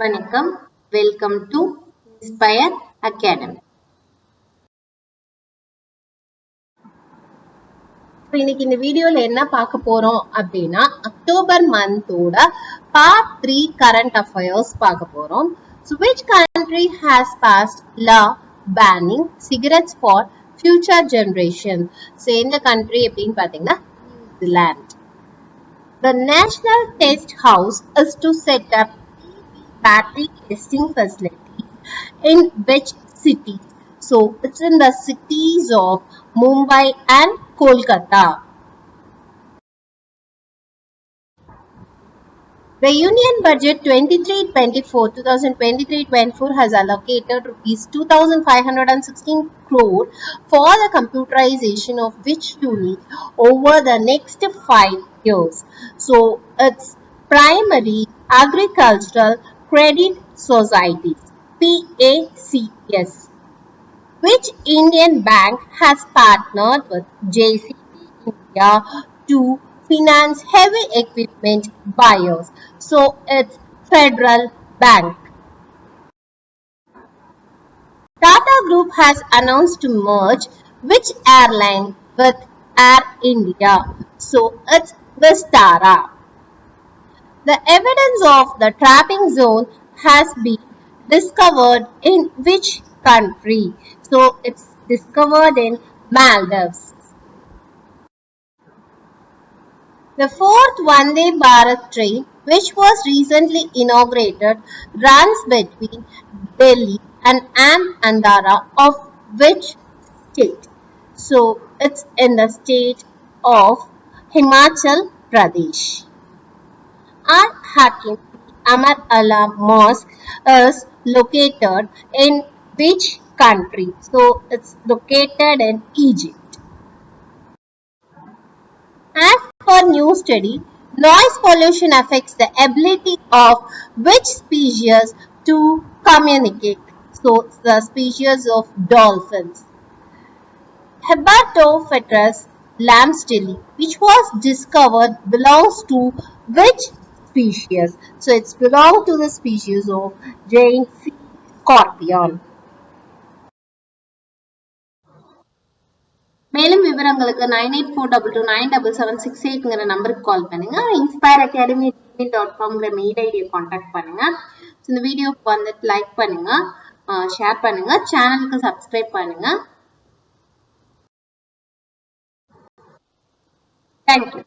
வணக்கம், welcome to inspire academy. இன்னைக்கு இந்த வீடியோல என்ன பார்க்க போறோம் அப்படின்னா அக்டோபர் மந்தோட பார்ட் 3 கரண்ட் அஃபேர்ஸ் பார்க்க போறோம். So which country has passed law banning cigarettes for future generations? So இந்த country எப்படின்னு பாத்தீங்கன்னா New Zealand. The National Test House is to set up battery testing facilities in which cities? So it's in the cities of Mumbai and Kolkata. The Union Budget 2023-24 has allocated rupees 2,516 crore for the computerization of which unit over the next 5 years. So it's primary agricultural credit societies (PACS). Which Indian bank has partnered with JCB India to finance heavy equipment buyers? So it's Federal Bank. Tata Group has announced to merge which airline with Air India? So it's Vistara. The evidence of the trapping zone has been discovered in which country? So it's discovered in Maldives. The fourth Vande Bharat train, which was recently inaugurated, runs between Delhi and Andhra of which state? So it's in the state of Himachal Pradesh. Al-Hakim Amar Allah Mosque is located in which country? So it's located in Egypt. As per new study, noise pollution affects the ability of which species to communicate? So it's the species of dolphins. Hebatophilus lamsteli, which was discovered, belongs to which species? So it's belong to the species of giant sea scorpion. மேலும் விவரங்களுக்கு 9842297768 நம்பருக்கு கால் பண்ணுங்க. inspireacadamii.com mail ஐடியை contact பண்ணுங்க. இந்த வீடியோக்கு வந்துட்டு like பண்ணுங்க, ஷேர் பண்ணுங்க, சேனலுக்கு சப்ஸ்கிரைப் பண்ணுங்க. தேங்க்யூ.